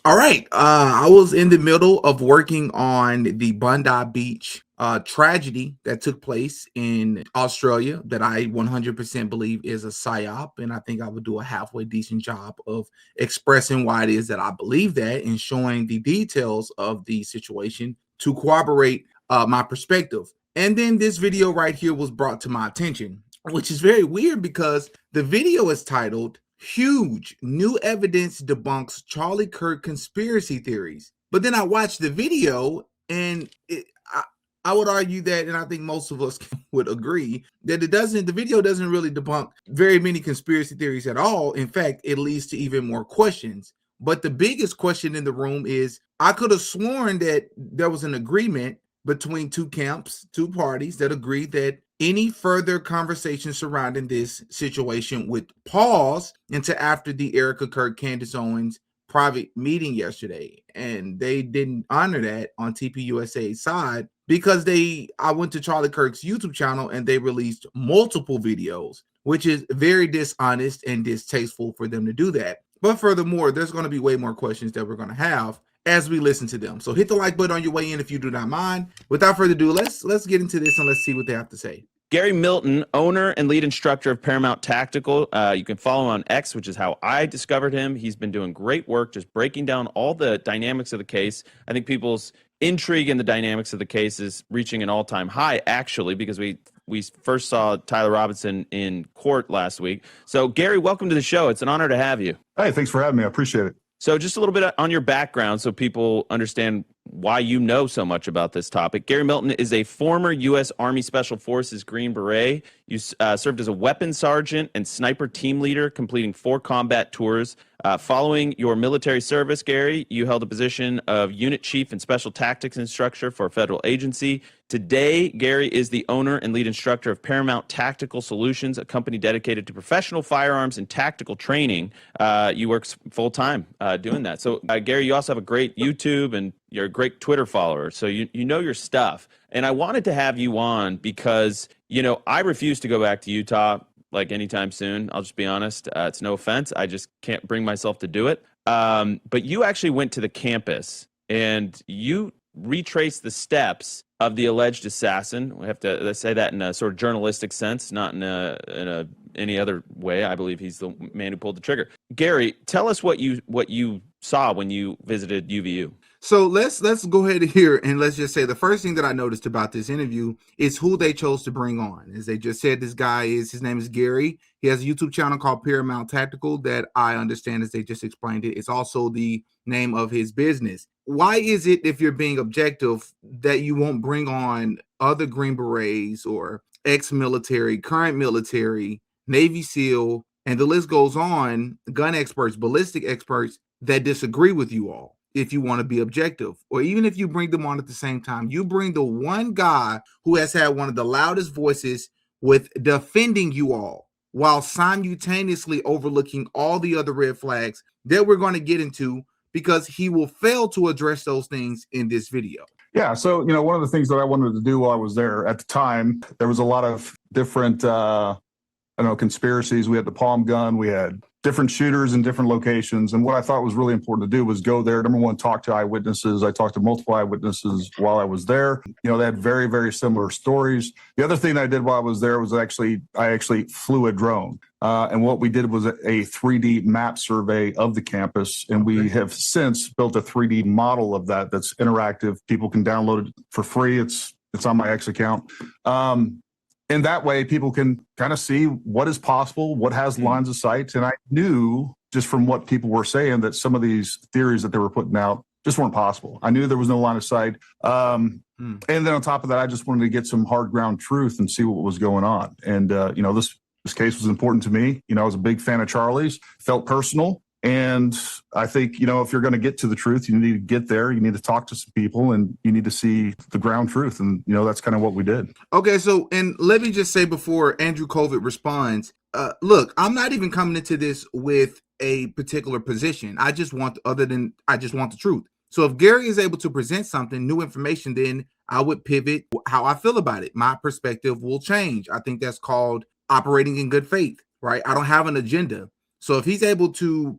All right. I was in the middle of working on the Bondi Beach tragedy that took place in Australia that I 100% believe is a psyop. And I think I would do a halfway decent job of expressing why it is that I believe that and showing the details of the situation to corroborate my perspective. And then this video right here was brought to my attention, which is very weird because the video is titled Huge New Evidence Debunks Charlie Kirk Conspiracy Theories. But then I watched the video and I would argue that, and I think most of us would agree, that the video doesn't really debunk very many conspiracy theories at all. In fact, it leads to even more questions. But the biggest question in the room is I could have sworn that there was an agreement between two camps, two parties that agreed that any further conversation surrounding this situation would pause until after the Erica Kirk Candace Owens private meeting yesterday. And they didn't honor that on TPUSA's side because I went to Charlie Kirk's YouTube channel and they released multiple videos, which is very dishonest and distasteful for them to do that. But furthermore, there's going to be way more questions that we're going to have as we listen to them. So hit the like button on your way in if you do not mind. Without further ado, let's get into this and let's see what they have to say. Gary Milton, owner and lead instructor of Paramount Tactical. You can follow him on X, which is how I discovered him. He's been doing great work just breaking down all the dynamics of the case. I think people's intrigue in the dynamics of the case is reaching an all-time high, actually, because we first saw Tyler Robinson in court last week. So, Gary, welcome to the show. It's an honor to have you. Hey, thanks for having me. I appreciate it. So just a little bit on your background so people understand why you know so much about this topic. Gary Milton is a former U.S. Army Special Forces Green Beret. You served as a weapons sergeant and sniper team leader, completing 4 combat tours. Following your military service, Gary, you held a position of unit chief and special tactics instructor for a federal agency. Today, Gary is the owner and lead instructor of Paramount Tactical Solutions, a company dedicated to professional firearms and tactical training. You work full-time doing that. So, Gary, you also have a great YouTube and you're a great Twitter follower, so you know your stuff. And I wanted to have you on because, you know, I refuse to go back to Utah like anytime soon. I'll just be honest. It's no offense. I just can't bring myself to do it. But you actually went to the campus and you retraced the steps of the alleged assassin. We have to say that in a sort of journalistic sense, not in any other way. I believe he's the man who pulled the trigger. Gary, tell us what you saw when you visited UVU. So let's go ahead here and let's just say the first thing that I noticed about this interview is who they chose to bring on. As they just said, his name is Gary. He has a YouTube channel called Paramount Tactical that I understand, as they just explained it, it's also the name of his business. Why is it, if you're being objective, that you won't bring on other Green Berets or ex-military, current military, Navy SEAL, and the list goes on, gun experts, ballistic experts that disagree with you all? If you want to be objective, or even if you bring them on at the same time, you bring the one guy who has had one of the loudest voices with defending you all while simultaneously overlooking all the other red flags that we're going to get into, because he will fail to address those things in this video. Yeah. So, you know, one of the things that I wanted to do while I was there at the time, there was a lot of different, conspiracies. We had the palm gun, we had different shooters in different locations. And what I thought was really important to do was go there. Number one, talk to eyewitnesses. I talked to multiple eyewitnesses while I was there. You know, they had very, very similar stories. The other thing I did while I was there was I actually flew a drone. And what we did was a 3D map survey of the campus. And we have since built a 3D model of that that's interactive. People can download it for free. It's on my X account. And that way people can kind of see what is possible, what has lines of sight. And I knew just from what people were saying that some of these theories that they were putting out just weren't possible. I knew there was no line of sight. And then on top of that, I just wanted to get some hard ground truth and see what was going on. And, this case was important to me. You know, I was a big fan of Charlie's, felt personal. And I think, you know, if you're going to get to the truth, you need to get there. You need to talk to some people and you need to see the ground truth. And, you know, that's kind of what we did. Okay. So, and let me just say before Andrew Covid responds, look, I'm not even coming into this with a particular position. I just want the truth. So if Gary is able to present something, new information, then I would pivot how I feel about it. My perspective will change. I think that's called operating in good faith, right? I don't have an agenda. So if he's able to,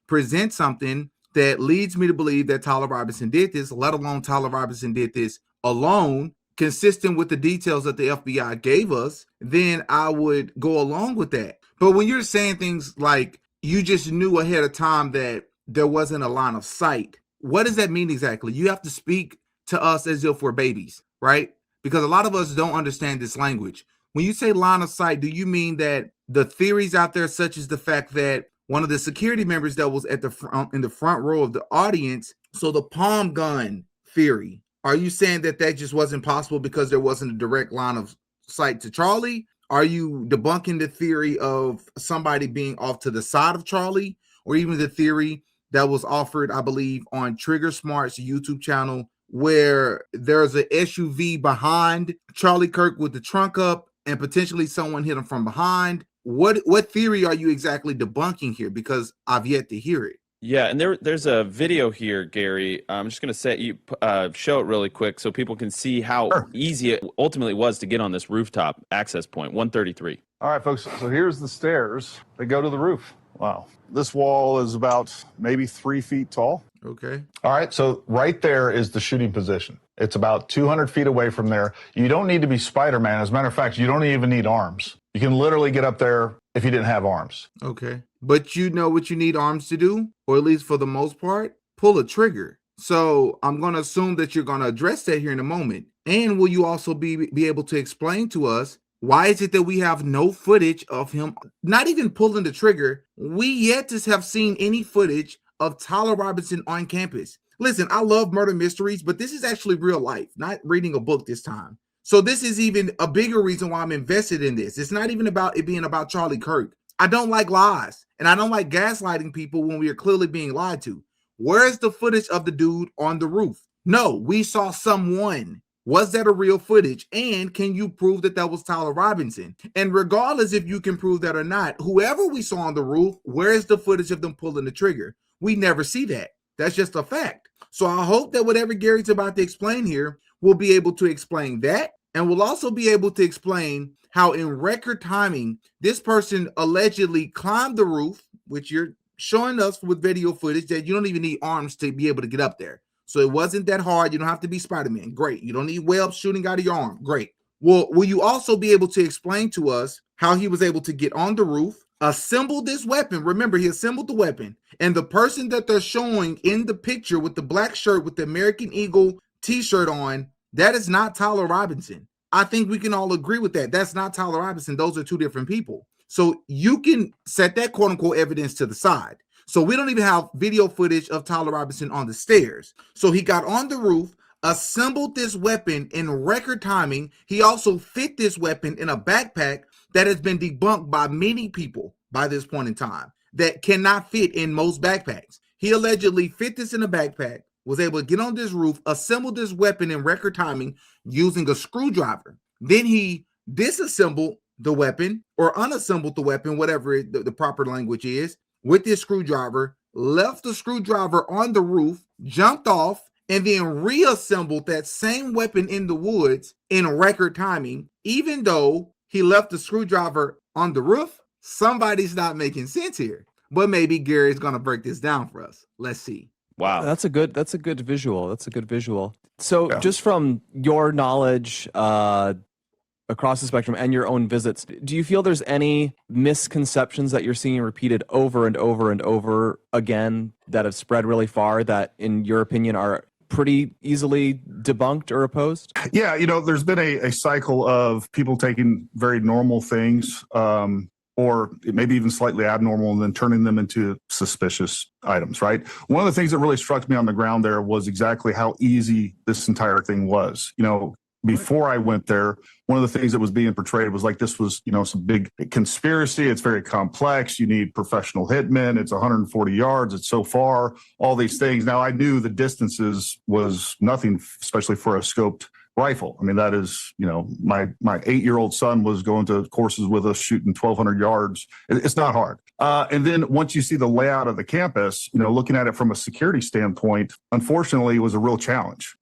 present something that leads me to believe that Tyler Robinson did this, let alone Tyler Robinson did this alone, consistent with the details that the FBI gave us, then I would go along with that. But when you're saying things like you just knew ahead of time that there wasn't a line of sight, what does that mean exactly? You have to speak to us as if we're babies, right? Because a lot of us don't understand this language. When you say line of sight, do you mean that the theories out there, such as the fact that one of the security members that was at the front, in the front row of the audience, so the palm gun theory, are you saying that that just wasn't possible because there wasn't a direct line of sight to Charlie? Are you debunking the theory of somebody being off to the side of Charlie, or even the theory that was offered, I believe, on Trigger Smart's YouTube channel, where there's an SUV behind Charlie Kirk with the trunk up and potentially someone hit him from behind? What theory are you exactly debunking here? Because I've yet to hear it. Yeah, and there's a video here, Gary. I'm just going to show it really quick so people can see how easy it ultimately was to get on this rooftop access point, 133. All right, folks, so here's the stairs that go to the roof. Wow. This wall is about maybe 3 feet tall. Okay. All right, so right there is the shooting position. It's about 200 feet away from there. You don't need to be Spider-Man. As a matter of fact, you don't even need arms. You can literally get up there if you didn't have arms. Okay. But you know what you need arms to do, or at least for the most part? Pull a trigger. So I'm going to assume that you're going to address that here in a moment. And will you also be able to explain to us why is it that we have no footage of him not even pulling the trigger? We yet to have seen any footage of Tyler Robinson on campus. Listen, I love murder mysteries, but this is actually real life, not reading a book this time. So this is even a bigger reason why I'm invested in this. It's not even about it being about Charlie Kirk. I don't like lies, and I don't like gaslighting people when we are clearly being lied to. Where's the footage of the dude on the roof? No, we saw someone. Was that a real footage? And can you prove that that was Tyler Robinson? And regardless if you can prove that or not, whoever we saw on the roof, where's the footage of them pulling the trigger? We never see that. That's just a fact. So I hope that whatever Gary's about to explain here, we'll be able to explain that. And we'll also be able to explain how in record timing, this person allegedly climbed the roof, which you're showing us with video footage that you don't even need arms to be able to get up there. So it wasn't that hard. You don't have to be Spider-Man. Great. You don't need webs shooting out of your arm. Great. Well, will you also be able to explain to us how he was able to get on the roof, assemble this weapon? Remember, he assembled the weapon. And the person that they're showing in the picture with the black shirt with the American Eagle t-shirt on, that is not Tyler Robinson. I think we can all agree with that. That's not Tyler Robinson. Those are two different people. So you can set that quote unquote evidence to the side. So we don't even have video footage of Tyler Robinson on the stairs. So he got on the roof, assembled this weapon in record timing. He also fit this weapon in a backpack that has been debunked by many people by this point in time that cannot fit in most backpacks. He allegedly fit this in a backpack, was able to get on this roof, assemble this weapon in record timing using a screwdriver. Then he disassembled the weapon or unassembled the weapon, whatever the proper language is, with this screwdriver, left the screwdriver on the roof, jumped off, and then reassembled that same weapon in the woods in record timing. Even though he left the screwdriver on the roof, somebody's not making sense here. But maybe Gary's going to break this down for us. Let's see. Wow. That's a good visual. So just from your knowledge across the spectrum and your own visits, do you feel there's any misconceptions that you're seeing repeated over and over and over again that have spread really far that, in your opinion, are pretty easily debunked or opposed? Yeah, there's been a cycle of people taking very normal things, or maybe even slightly abnormal, and then turning them into suspicious items, right? One of the things that really struck me on the ground there was exactly how easy this entire thing was. Before I went there, one of the things that was being portrayed was like this was, some big conspiracy. It's very complex. You need professional hitmen. It's 140 yards. It's so far, all these things. Now, I knew the distances was nothing, especially for a scoped rifle. I mean, that is, my 8-year-old son was going to courses with us shooting 1,200 yards. It's not hard. And then once you see the layout of the campus, looking at it from a security standpoint, unfortunately, it was a real challenge.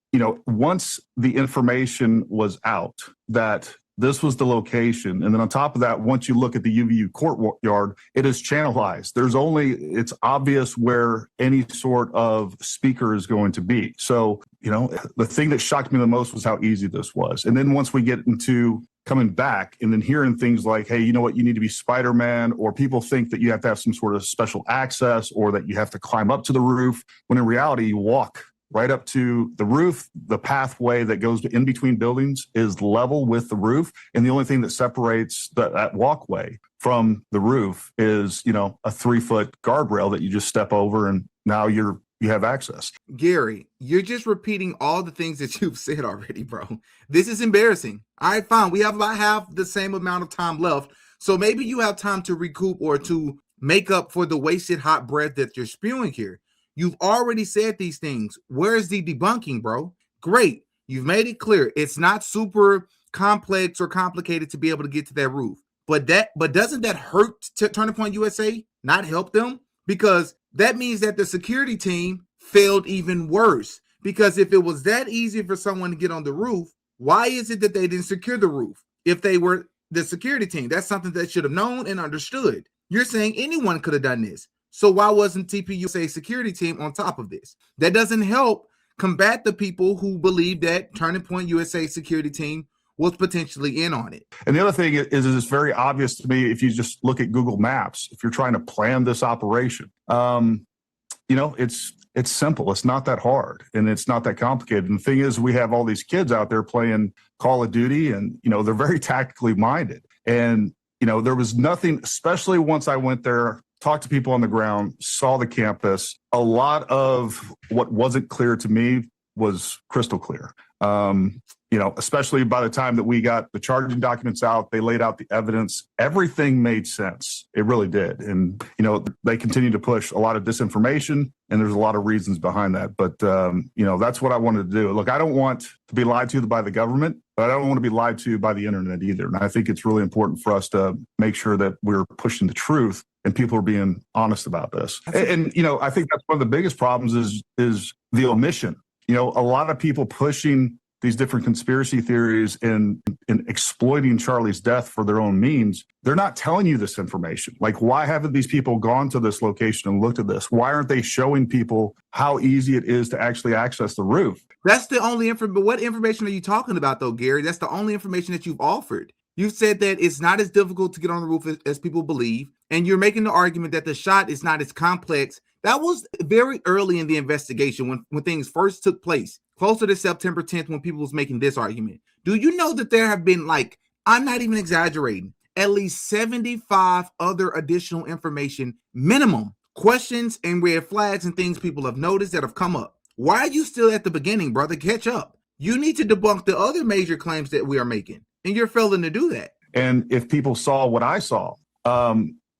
Once the information was out that this was the location. And then on top of that, once you look at the UVU courtyard, it is channelized. It's obvious where any sort of speaker is going to be. So, the thing that shocked me the most was how easy this was. And then once we get into coming back and then hearing things like, hey, you know what, you need to be Spider-Man, or people think that you have to have some sort of special access or that you have to climb up to the roof, when in reality, you walk right up to the roof. The pathway that goes in between buildings is level with the roof. And the only thing that separates that walkway from the roof is, a 3-foot guardrail that you just step over, and now you have access. Gary, you're just repeating all the things that you've said already, bro. This is embarrassing. All right, fine. We have about half the same amount of time left. So maybe you have time to recoup or to make up for the wasted hot breath that you're spewing here. You've already said these things. Where's the debunking, bro? Great. You've made it clear. It's not super complex or complicated to be able to get to that roof. But doesn't that hurt Turning Point USA? Not help them? Because that means that the security team failed even worse. Because if it was that easy for someone to get on the roof, why is it that they didn't secure the roof? If they were the security team, that's something they should have known and understood. You're saying anyone could have done this. So why wasn't TPUSA security team on top of this? That doesn't help combat the people who believe that Turning Point USA security team was potentially in on it. And the other thing is it's very obvious to me if you just look at Google Maps, if you're trying to plan this operation, it's simple. It's not that hard and it's not that complicated. And the thing is, we have all these kids out there playing Call of Duty and, they're very tactically minded. And, there was nothing, especially once I went there, talked to people on the ground, saw the campus. A lot of what wasn't clear to me was crystal clear. Especially by the time that we got the charging documents out, they laid out the evidence. Everything made sense. It really did. And, they continue to push a lot of disinformation, and there's a lot of reasons behind that. But, that's what I wanted to do. Look, I don't want to be lied to by the government, but I don't want to be lied to by the internet either. And I think it's really important for us to make sure that we're pushing the truth and people are being honest about this. And I think that's one of the biggest problems is the omission. A lot of people pushing these different conspiracy theories and exploiting Charlie's death for their own means. They're not telling you this information. Like, why haven't these people gone to this location and looked at this? Why aren't they showing people how easy it is to actually access the roof? That's the only information. But what information are you talking about, though, Gary? That's the only information that you've offered. You've said that it's not as difficult to get on the roof as people believe, and you're making the argument that the shot is not as complex. That was very early in the investigation when things first took place, closer to September 10th, when people was making this argument. Do you know that there have been, I'm not even exaggerating, at least 75 other additional information, minimum, questions and red flags and things people have noticed that have come up? Why are you still at the beginning, brother? Catch up. You need to debunk the other major claims that we are making, and you're failing to do that. And if people saw what I saw,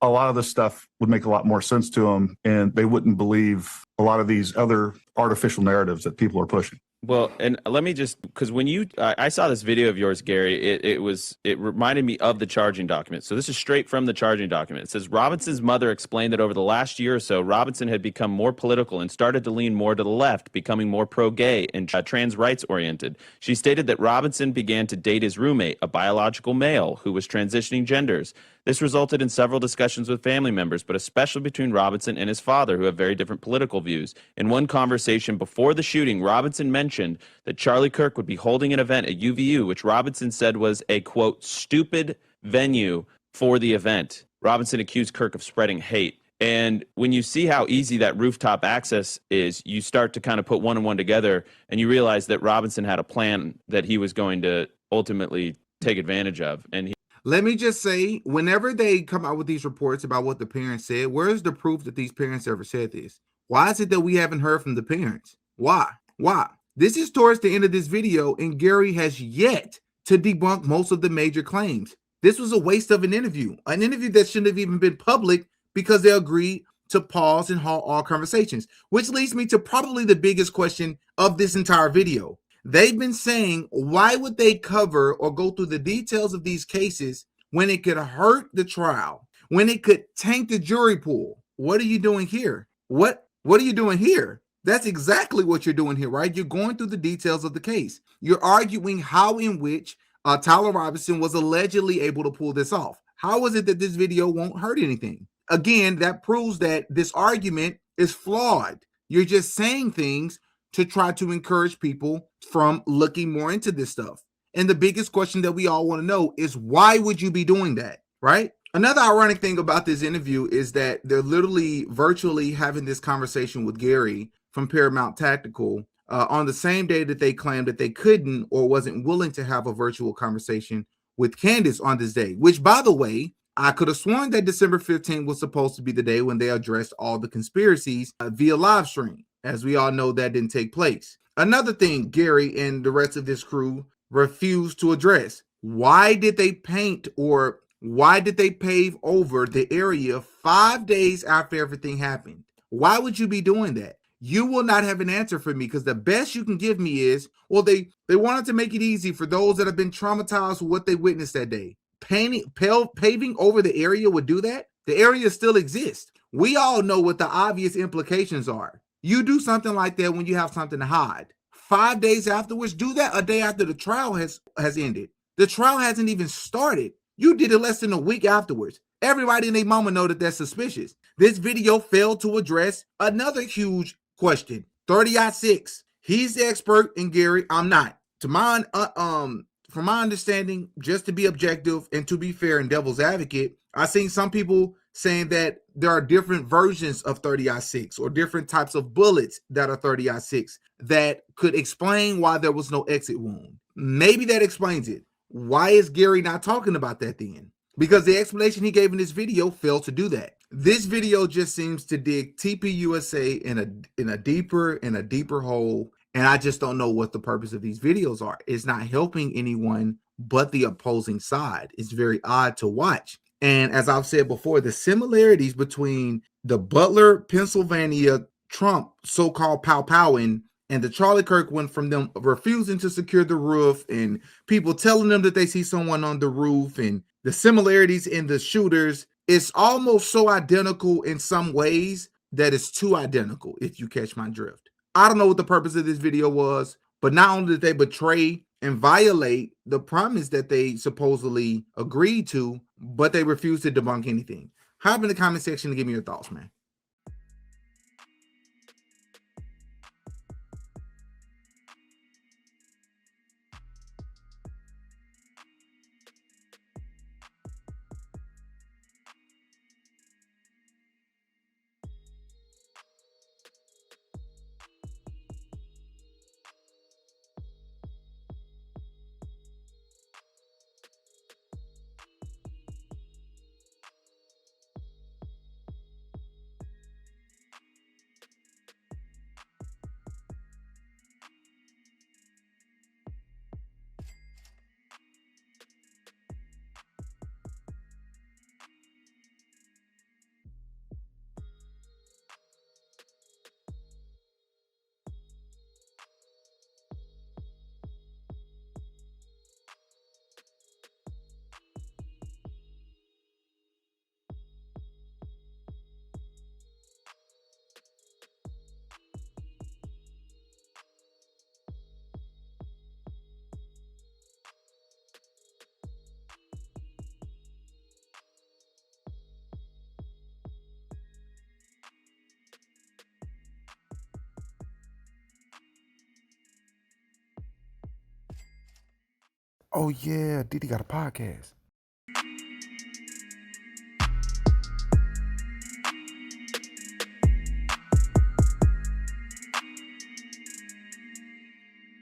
a lot of this stuff would make a lot more sense to them, and they wouldn't believe a lot of these other artificial narratives that people are pushing. Well, and let me just, because when I saw this video of yours, Gary, it reminded me of the charging document. So this is straight from the charging document. It says, Robinson's mother explained that over the last year or so, Robinson had become more political and started to lean more to the left, becoming more pro-gay and trans rights oriented. She stated that Robinson began to date his roommate, a biological male who was transitioning genders. This resulted in several discussions with family members, but especially between Robinson and his father, who have very different political views. In one conversation before the shooting, Robinson mentioned that Charlie Kirk would be holding an event at UVU, which Robinson said was a, quote, stupid venue for the event. Robinson accused Kirk of spreading hate. And when you see how easy that rooftop access is, you start to kind of put one and one together, and you realize that Robinson had a plan that he was going to ultimately take advantage of. And let me just say, whenever they come out with these reports about what the parents said, where's the proof that these parents ever said this? Why is it that we haven't heard from the parents? Why? This is towards the end of this video, and Gary has yet to debunk most of the major claims. This was a waste of an interview that shouldn't have even been public because they agreed to pause and halt all conversations, which leads me to probably the biggest question of this entire video. They've been saying, why would they cover or go through the details of these cases when it could hurt the trial, when it could tank the jury pool? What are you doing here? What are you doing here? That's exactly what you're doing here, right? You're going through the details of the case. You're arguing how in which Tyler Robinson was allegedly able to pull this off. How is it that this video won't hurt anything? Again, that proves that this argument is flawed. You're just saying things to try to encourage people from looking more into this stuff. And the biggest question that we all want to know is, why would you be doing that, right? Another ironic thing about this interview is that they're literally virtually having this conversation with Gary from Paramount Tactical on the same day that they claimed that they couldn't or wasn't willing to have a virtual conversation with Candace on this day, which, by the way, I could have sworn that December 15th was supposed to be the day when they addressed all the conspiracies via live stream. As we all know, that didn't take place. Another thing Gary and the rest of this crew refused to address: why did they paint or why did they pave over the area 5 days after everything happened? Why would you be doing that? You will not have an answer for me, because the best you can give me is, well, they wanted to make it easy for those that have been traumatized with what they witnessed that day. Paving over the area would do that? The area still exists. We all know what the obvious implications are. You do something like that when you have something to hide. 5 days afterwards, do that a day after the trial has ended. The trial hasn't even started. You did it less than a week afterwards. Everybody and their mama know that that's suspicious. This video failed to address another huge question. 30-6. He's the expert in Gary. I'm not. To my from my understanding, just to be objective and to be fair and devil's advocate, I've seen some people saying that there are different versions of 30-6 or different types of bullets that are 30-6 that could explain why there was no exit wound. Maybe that explains it. Why is Gary not talking about that then? Because the explanation he gave in this video failed to do that. This video just seems to dig TPUSA in a deeper hole, and I just don't know what the purpose of these videos are. It's not helping anyone but the opposing side. It's very odd to watch. And as I've said before, the similarities between the Butler, Pennsylvania Trump so-called pow-powing and the Charlie Kirk one, from them refusing to secure the roof and people telling them that they see someone on the roof, and the similarities in the shooters, it's almost so identical in some ways that it's too identical, if you catch my drift. I don't know what the purpose of this video was, but not only did they betray and violate the promise that they supposedly agreed to, but they refused to debunk anything. Hop in the comment section to give me your thoughts, man. Oh yeah, Didi got a podcast.